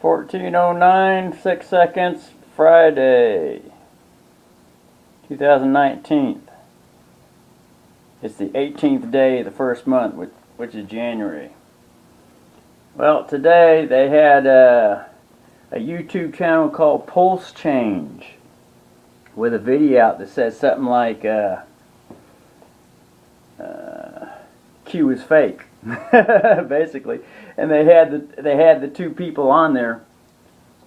14:09, 6 seconds, Friday, 2019. It's the 18th day of the first month, which is January. Well, today they had a YouTube channel called Pulse Change with a video out that says something like Q is fake, basically. And they had the two people on there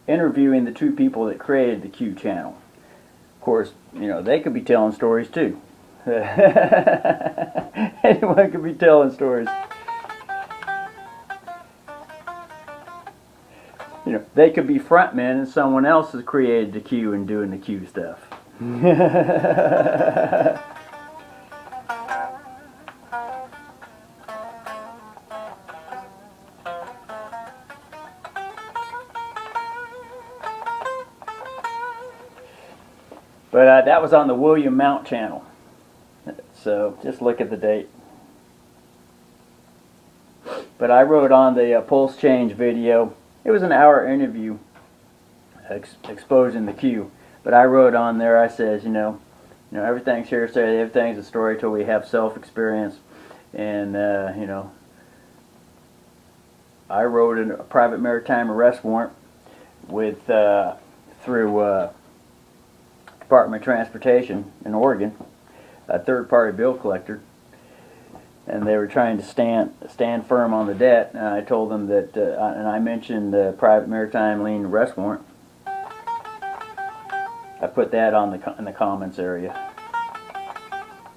interviewing the two people that created the Q channel. Of course, you know, they could be telling stories too. Anyone could be telling stories. You know, they could be frontmen and someone else has created the Q and doing the Q stuff. But that was on the William Mount channel. So just look at the date. But I wrote on the Pulse Change video. It was an hour interview exposing the Q. But I wrote on there, I says, you know, everything's hearsay, everything's a story till we have self-experience. And, you know, I wrote a private maritime arrest warrant with through Department of Transportation in Oregon, a third-party bill collector, and they were trying to stand firm on the debt. And I told them that, and I mentioned the private maritime lien arrest warrant. I put that on in the comments area.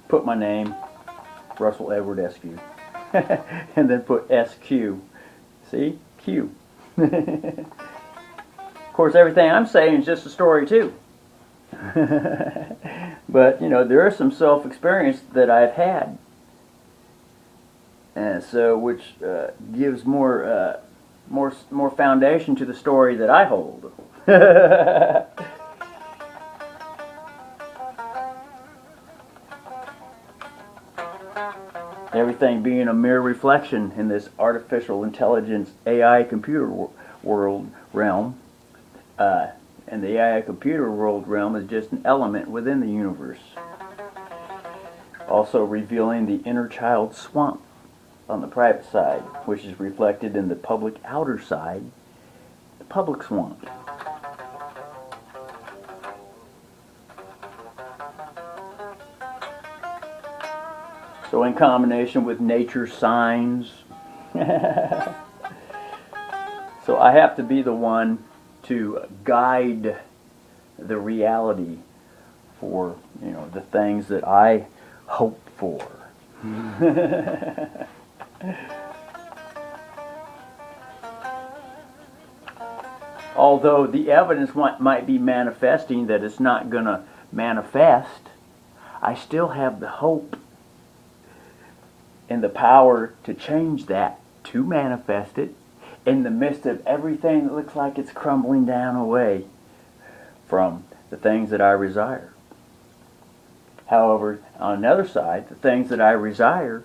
Put my name, Russell Edward SQ, and then put SQ. See, Q. Of course, everything I'm saying is just a story too. But you know, there is some self-experience that I've had, and so which gives more foundation to the story that I hold. Everything being a mere reflection in this artificial intelligence AI computer world realm. And the AI computer world realm is just an element within the universe. Also revealing the inner child swamp on the private side, which is reflected in the public outer side, the public swamp. So in combination with nature's signs, so I have to be the one to guide the reality for, you know, the things that I hope for. Although the evidence might be manifesting that it's not going to manifest, I still have the hope and the power to change that, to manifest it, in the midst of everything that looks like it's crumbling down away from the things that I desire. However, on the other side, the things that I desire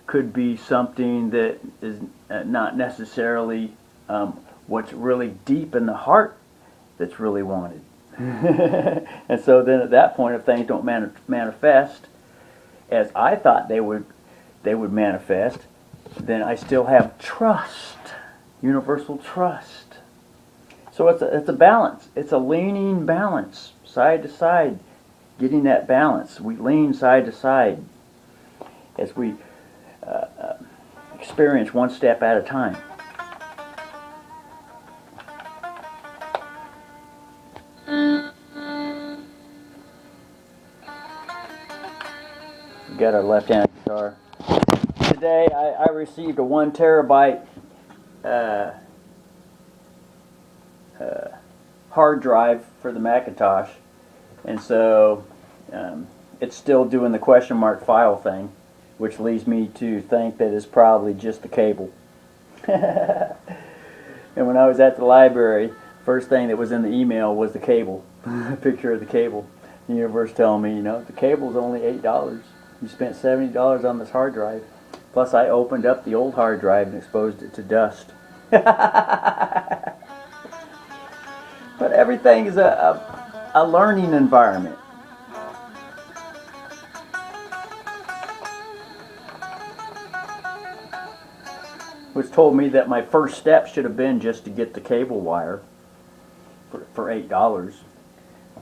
could be something that is not necessarily what's really deep in the heart that's really wanted. And so then at that point, if things don't manifest as I thought they would manifest, then I still have trust. Universal trust. So it's a balance. It's a leaning balance, side to side, getting that balance. We lean side to side as we experience one step at a time. We got our left-handed guitar. Today I received a 1 terabyte hard drive for the Macintosh, and so it's still doing the question mark file thing, which leads me to think that it's probably just the cable. And when I was at the library, first thing that was in the email was the cable, a picture of the cable. The universe telling me, you know, the cable's only $8. You spent $70 on this hard drive. Plus I opened up the old hard drive and exposed it to dust. But everything is a learning environment. Which told me that my first step should have been just to get the cable wire for $8.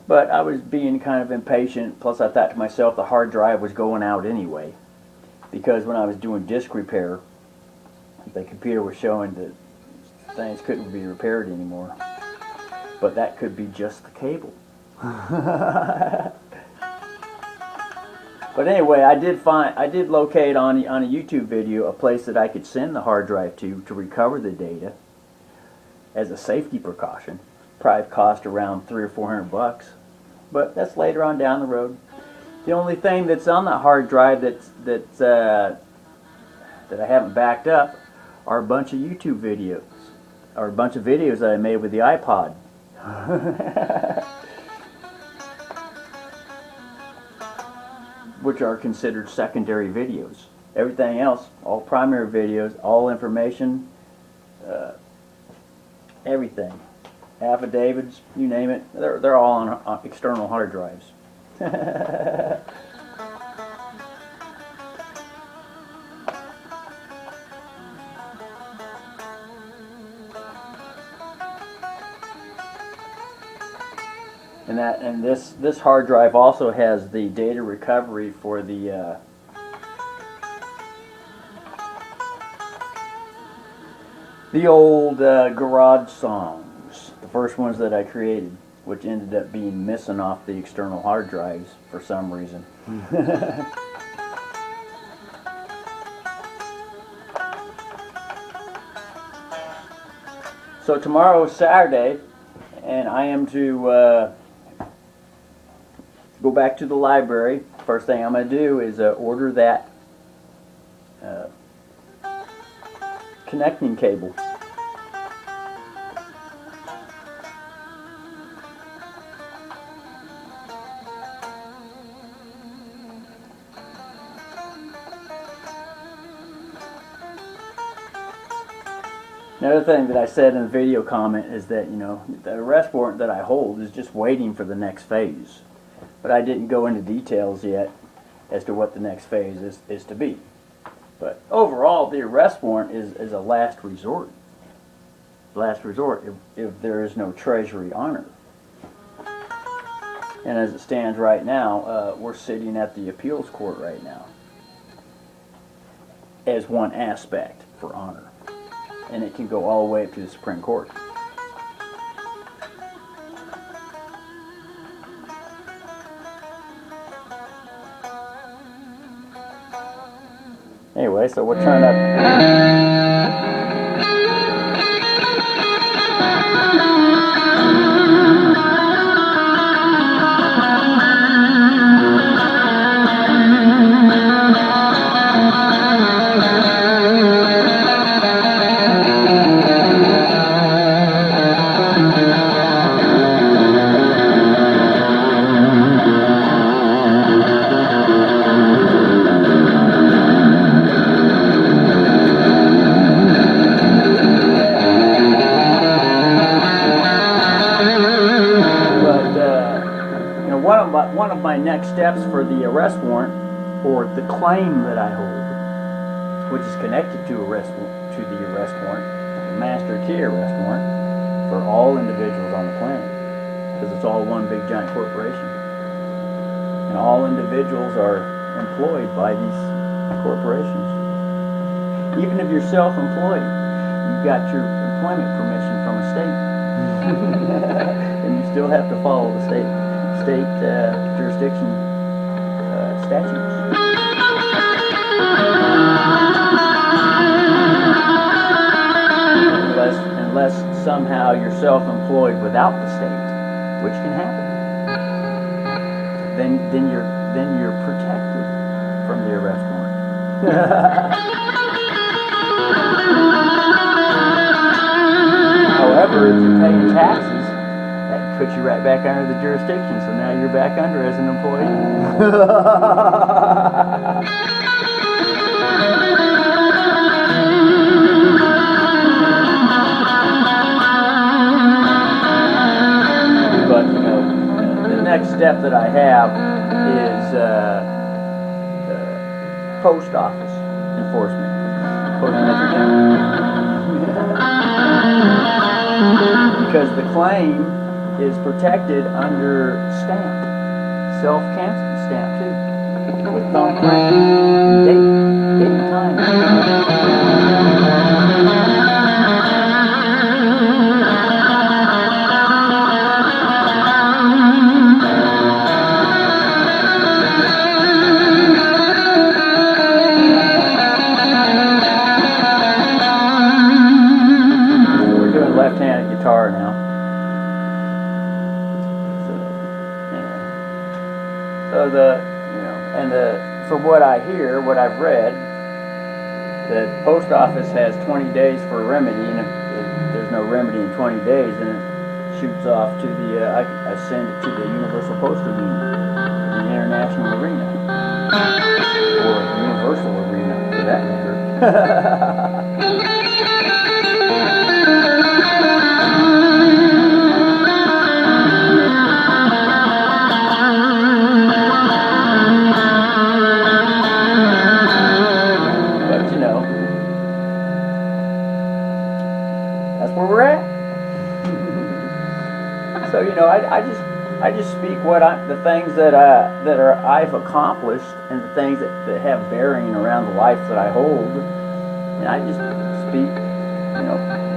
But I was being kind of impatient, plus I thought to myself the hard drive was going out anyway. Because when I was doing disk repair, the computer was showing that things couldn't be repaired anymore. But that could be just the cable. But anyway, I did locate on a YouTube video a place that I could send the hard drive to recover the data as a safety precaution. Probably cost around $300 or $400, but that's later on down the road. The only thing that's on that hard drive that I haven't backed up are a bunch of YouTube videos, or a bunch of videos that I made with the iPod. Which are considered secondary videos. Everything else, all primary videos, all information, everything, affidavits, you name it, they're all on external hard drives. And this hard drive also has the data recovery for the old garage songs, the first ones that I created, which ended up being missing off the external hard drives for some reason. So tomorrow is Saturday, and I am to go back to the library. First thing I'm going to do is order that connecting cable. Another thing that I said in the video comment is that, you know, the arrest warrant that I hold is just waiting for the next phase. But I didn't go into details yet as to what the next phase is to be. But overall, the arrest warrant is a last resort. Last resort if there is no Treasury honor. And as it stands right now, we're sitting at the appeals court right now as one aspect for honor. And it can go all the way up to the Supreme Court. Anyway, so we'll turn up. One of my next steps for the arrest warrant, or the claim that I hold, which is connected to the arrest warrant, the master key arrest warrant, for all individuals on the planet, because it's all one big giant corporation, and all individuals are employed by these corporations. Even if you're self-employed, you've got your employment permission from a state, and you still have to follow the state jurisdiction statutes. Unless somehow you're self-employed without the state, which can happen, then you're protected from the arrest warrant. However, if you're paying taxes, that puts you right back under the jurisdiction, so now you're back under as an employee. next step that I have is post office enforcement. Because the claim is protected under stamp, self-cancel stamp too, with thumbprint, date and time. We're doing left-handed guitar now. So from what I hear, what I've read, the post office has 20 days for a remedy, and if there's no remedy in 20 days, then it shoots off to the, I send it to the Universal Postal Union, the International Arena, or Universal Arena, for that matter. That's where we're at. So I just speak the things that I've accomplished and the things that have bearing around the life that I hold, and I just speak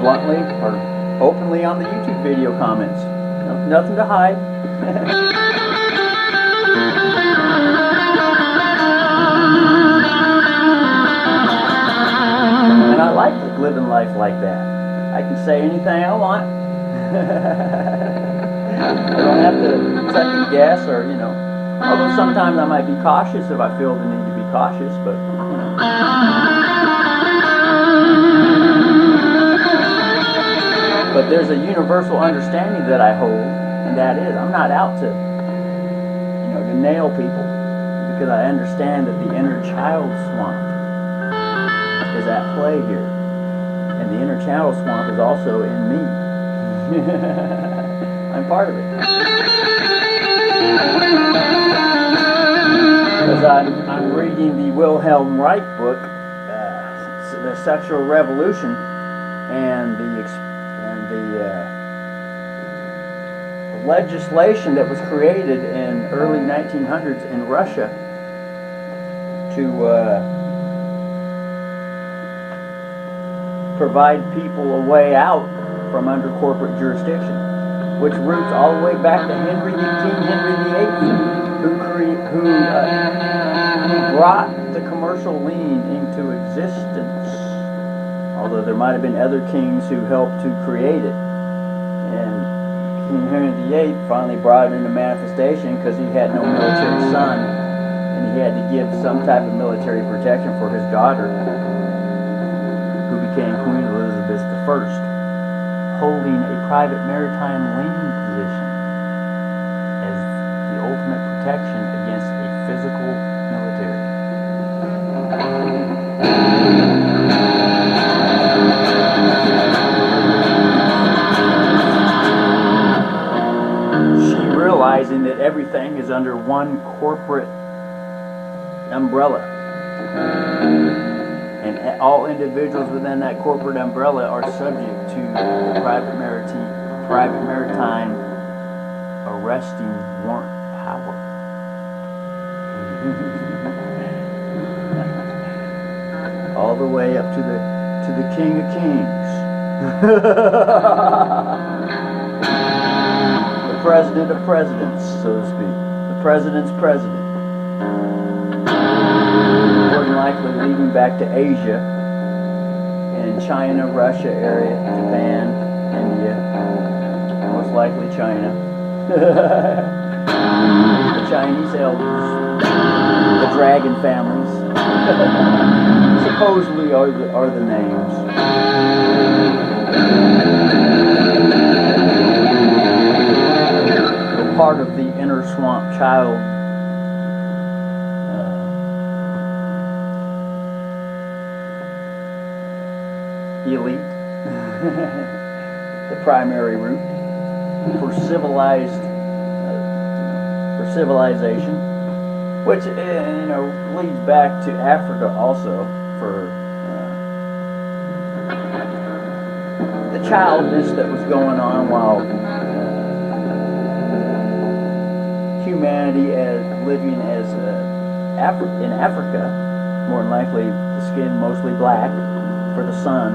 bluntly or openly on the YouTube video comments. Nothing to hide. And I like living life like that. I can say anything I want. I don't have to second guess or, although sometimes I might be cautious if I feel the need to be cautious, but, But there's a universal understanding that I hold, and that is, I'm not out to nail people, because I understand that the inner child swamp is at play here. And the inner child swamp is also in me. I'm part of it. Because I'm reading the Wilhelm Reich book, The Sexual Revolution, and the legislation that was created in early 1900s in Russia to provide people a way out from under corporate jurisdiction, which roots all the way back to Henry VIII, who brought the commercial lien into existence. Although there might have been other kings who helped to create it, and King Henry VIII finally brought it into manifestation because he had no military son, and he had to give some type of military protection for his daughter, who became Queen Elizabeth I, holding a private maritime lien position as the ultimate protection against a physical military. She realizing that everything is under one corporate umbrella, and all individuals within that corporate umbrella are subject to the private maritime arresting warrant power. All the way up to the King of Kings. The President of Presidents, so to speak. The President's President. More than likely leading back to Asia and China, Russia area, Japan, India, most likely China. The Chinese elders, the dragon families, supposedly are the names. They're part of the inner swamp child elite, the primary route for civilized for civilization, which leads back to Africa also for the childness that was going on while humanity living as in Africa, more than likely the skin mostly black for the sun,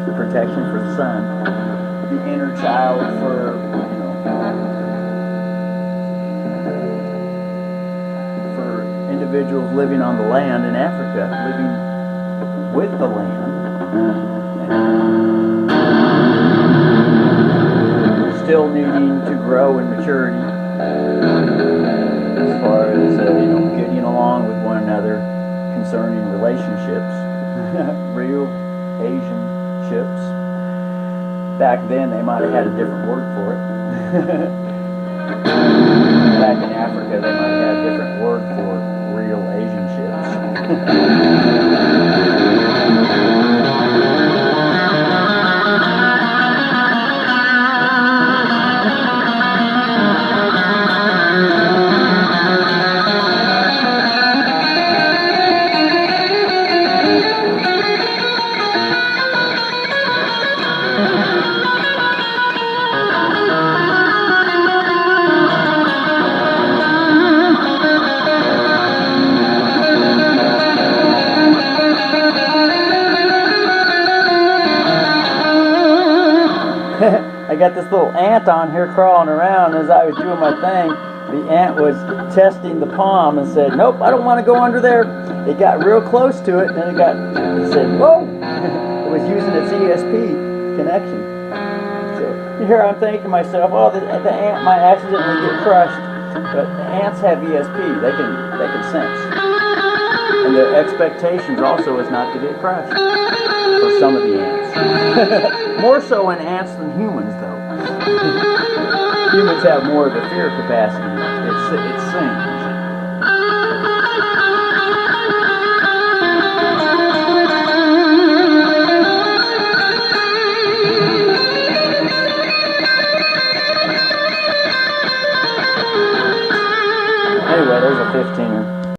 the protection for the sun, the inner child for individuals living on the land in Africa, living with the land, still needing to grow in maturity as far as getting along with one another concerning relationships, real Asian ships. Back then they might have had a different word for it. Back in Africa they might have had a different word for real Asian ships. I got this little ant on here crawling around. As I was doing my thing, the ant was testing the palm and said, "Nope, I don't want to go under there." It got real close to it, and then it said, "Whoa!" It was using its ESP connection. So here I'm thinking to myself, "Oh, the ant might accidentally get crushed," but the ants have ESP. They can sense, and the expectations also is not to get crushed for some of the ants. More so in ants than humans, though. Humans have more of the fear capacity. It sings.